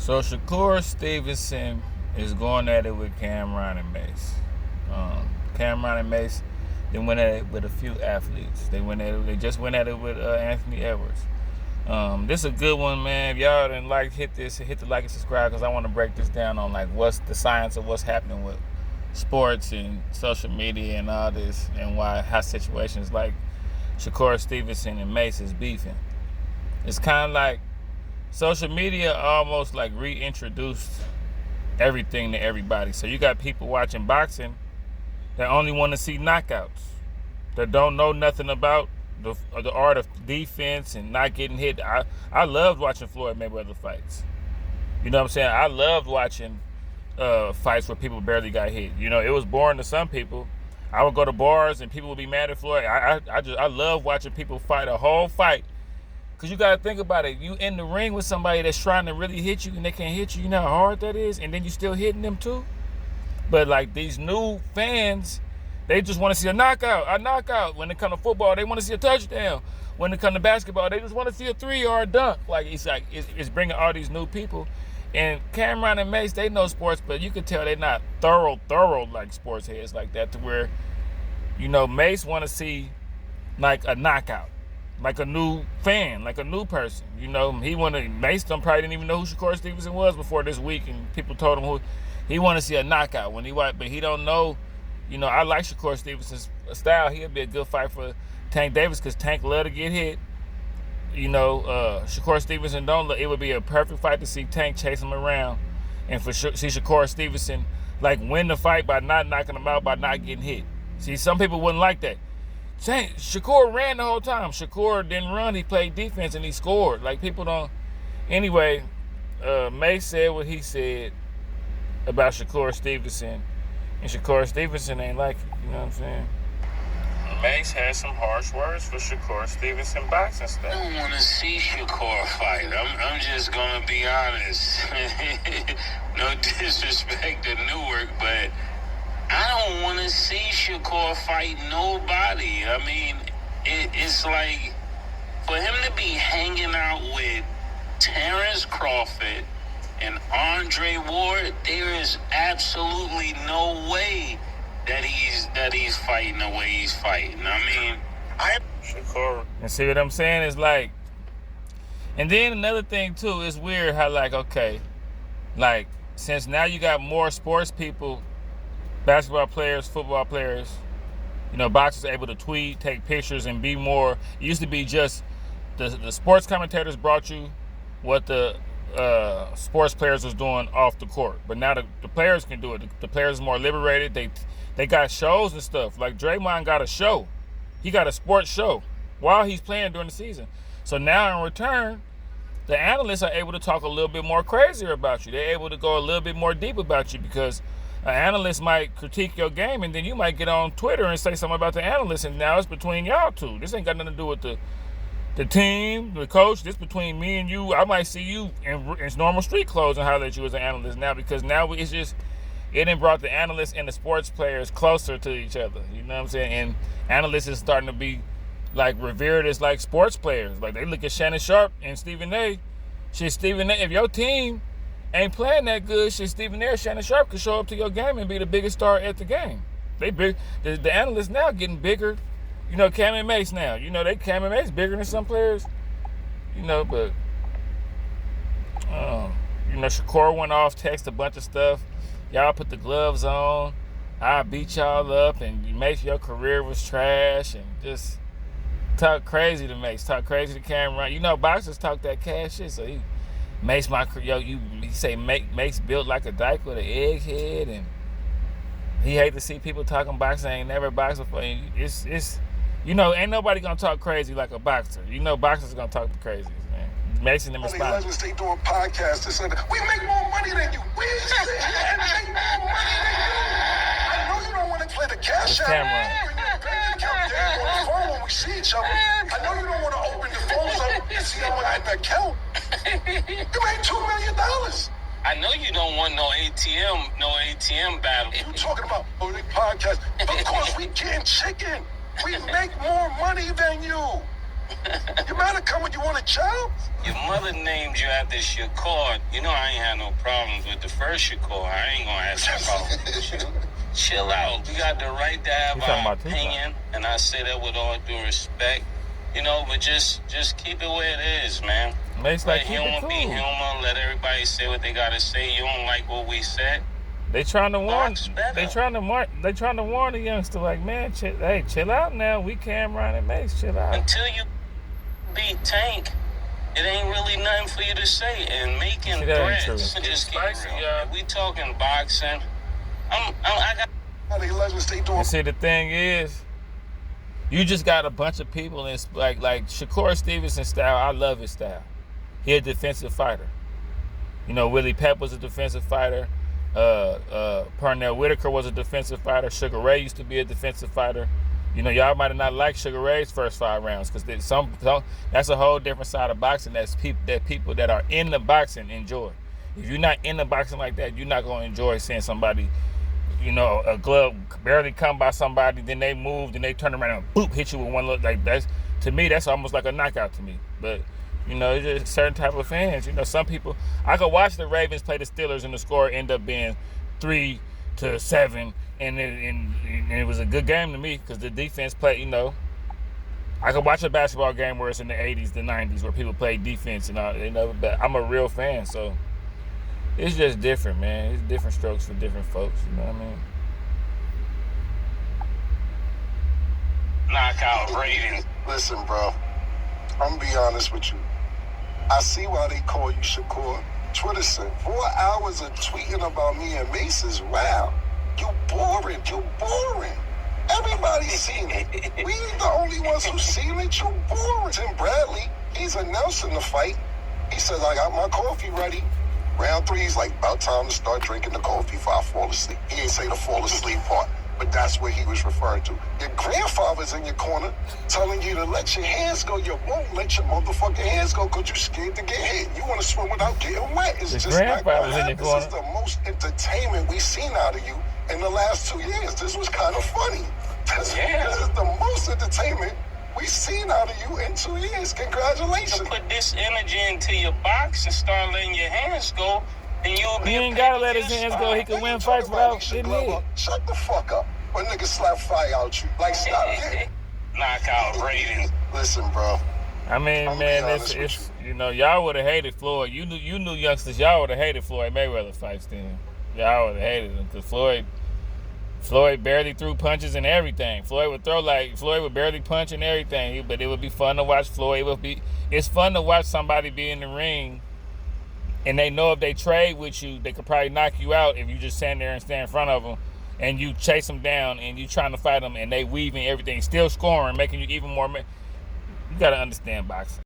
So Shakur Stevenson is going at it with Cameron and Mase. Cameron and Mase, they went at it with a few athletes. They just went at it with Anthony Edwards. This is a good one, man. If y'all didn't hit the like and subscribe, because I want to break this down on like what's the science of what's happening with sports and social media and all this, and how situations like Shakur Stevenson and Mase is beefing. It's kind of like social media almost like reintroduced everything to everybody. So you got people watching boxing that only want to see knockouts, that don't know nothing about the art of defense and not getting hit. I loved watching Floyd Mayweather fights. You know what I'm saying? I loved watching fights where people barely got hit. You know, it was boring to some people. I would go to bars and people would be mad at Floyd. I love watching people fight a whole fight. Because you got to think about it. You in the ring with somebody that's trying to really hit you and they can't hit you. You know how hard that is? And then you still hitting them too? But like these new fans, they just want to see a knockout. When it comes to football, they want to see a touchdown. When it comes to basketball, they just want to see a 3-yard dunk. It's bringing all these new people. And Cameron and Mase, they know sports, but you can tell they're not thorough like sports heads like that, to where, you know, Mase want to see like a knockout. Like a new fan, like a new person. You know, Mase probably didn't even know who Shakur Stevenson was before this week, and people told him who he wanted to see a knockout but he don't know. You know, I like Shakur Stevenson's style. He'll be a good fight for Tank Davis, because Tank love to get hit. You know, Shakur Stevenson it would be a perfect fight to see Tank chase him around, and see Shakur Stevenson like win the fight by not knocking him out, by not getting hit. See, some people wouldn't like that. Shakur ran the whole time. Shakur didn't run. He played defense and he scored. Like, people don't. Anyway, Mase said what he said about Shakur Stevenson, and Shakur Stevenson ain't like it. You know what I'm saying? Mase had some harsh words for Shakur Stevenson boxing stuff. I don't want to see Shakur fight. I'm just gonna be honest. No disrespect to Newark, but I don't want to see Shakur fight nobody. I mean, it's like, for him to be hanging out with Terrence Crawford and Andre Ward, there is absolutely no way that he's fighting the way he's fighting. I mean, Shakur. And see what I'm saying? It's like, and then another thing too, it's weird how since now you got more sports people, basketball players, football players, you know, boxers able to tweet, take pictures, and be more. It used to be just the sports commentators brought you what the sports players was doing off the court, but now the players can do it. The players are more liberated. They got shows and stuff. Like Draymond got a show. He got a sports show while he's playing during the season. So now in return, the analysts are able to talk a little bit more crazier about you. They're able to go a little bit more deep about you, because an analyst might critique your game, and then you might get on Twitter and say something about the analyst, and now it's between y'all two. This ain't got nothing to do with the team, the coach. This between me and you. I might see you in normal street clothes and holler at you as an analyst now, because now it done brought the analysts and the sports players closer to each other. You know what I'm saying? And analysts is starting to be like revered as like sports players. Like, they look at Shannon Sharp and Stephen A. Stephen A, if your team ain't playing that good, Stephen A, Shannon Sharp could show up to your game and be the biggest star at the game. They big. The analysts now getting bigger. You know, Cam and Mase now. You know, Cam and Mase bigger than some players. You know, but you know, Shakur went off, text a bunch of stuff. Y'all put the gloves on. I beat y'all up, and you make your career was trash, and just talk crazy to Mase, talk crazy to Cameron. You know, boxers talk that cash shit, so he Mase he say Mase built like a dyke with an egghead, and he hate to see people talking boxing. Ain't never boxed before. It's you know, ain't nobody gonna talk crazy like a boxer. You know, boxers gonna talk the craziest, man. Mase and them respond. Legends, they doing podcasts. This and that. We make more money than you. We sit here and make more money than you. I know you don't want to play the cash out. Bring your bank account down on the phone when we see each other. I know you don't want to open your phones up and see how I account. You made $2 million. I know you don't want no ATM battle. You talking about the podcast? Because we getting chicken. We make more money than you. You better come when you want a job. Your mother named you after Shakur. You know I ain't had got no problems with the first Shakur. I ain't gonna have no problems with you. Chill out. We got the right to have our opinion, and I say that with all due respect. You know, but just keep it where it is, man. Let humor be humor. Let everybody say what they gotta say. You don't like what we said? They trying to warn. They trying to warn the youngster, like, man, chill out now. We Cameron and Mase, chill out. Until you beat Tank, it ain't really nothing for you to say. And making threats, just keep it real. If we talking boxing, I got. You see, the thing is, you just got a bunch of people in like Shakur Stevenson style. I love his style. He a defensive fighter. You know, Willie Pep was a defensive fighter. Pernell Whitaker was a defensive fighter. Sugar Ray used to be a defensive fighter. You know, y'all might have not liked Sugar Ray's first 5 rounds because that's a whole different side of boxing. That's people that are in the boxing enjoy. If you're not in the boxing like that, you're not gonna enjoy seeing somebody, you know, a glove barely come by somebody, then they move, then they turn around and boop, hit you with one look. Like, that's, to me, that's almost like a knockout to me. But you know, it's just certain type of fans. You know, some people, I could watch the Ravens play the Steelers and the score end up being 3-7, and it was a good game to me because the defense played. You know, I could watch a basketball game where it's in the 80s, the 90s, where people play defense and all. You know, but I'm a real fan, so it's just different, man. It's different strokes for different folks. You know what I mean? Knockout rating. Listen, bro, I'm gonna be honest with you. I see why they call you Shakur. Twitter said 4 hours of tweeting about me and Mase is wow. You boring. Everybody's seen it. We ain't the only ones who seen it. You boring. Tim Bradley, he's announcing the fight. He says, I got my coffee ready. Round 3, he's like, about time to start drinking the coffee before I fall asleep. He ain't say the fall asleep part, but that's what he was referring to. Your grandfather's in your corner telling you to let your hands go. You won't let your motherfucking hands go because you're scared to get hit. You want to swim without getting wet. It's your just grandfather's in your corner. This is the most entertainment we've seen out of you in the last 2 years. This was kind of funny. This is the most entertainment we've seen out of you in 2 years. Congratulations. You put this energy into your box and start letting your hands go, and you'll be. He ain't gotta let his hands go. He can win fights without getting hit. Shut the fuck up. When niggas slap fire out you. Like, stop it. Knockout rating. Listen, bro. I mean, man, it's you know, y'all would have hated Floyd. You knew youngsters, y'all would have hated Floyd Mayweather fights then. Y'all would have hated him because Floyd barely threw punches and everything. Floyd would barely punch and everything. But it would be fun to watch Floyd. It's fun to watch somebody be in the ring and they know if they trade with you, they could probably knock you out if you just stand there and stand in front of them and you chase them down and you trying to fight them and they weaving everything, still scoring, making you even more. You got to understand boxing.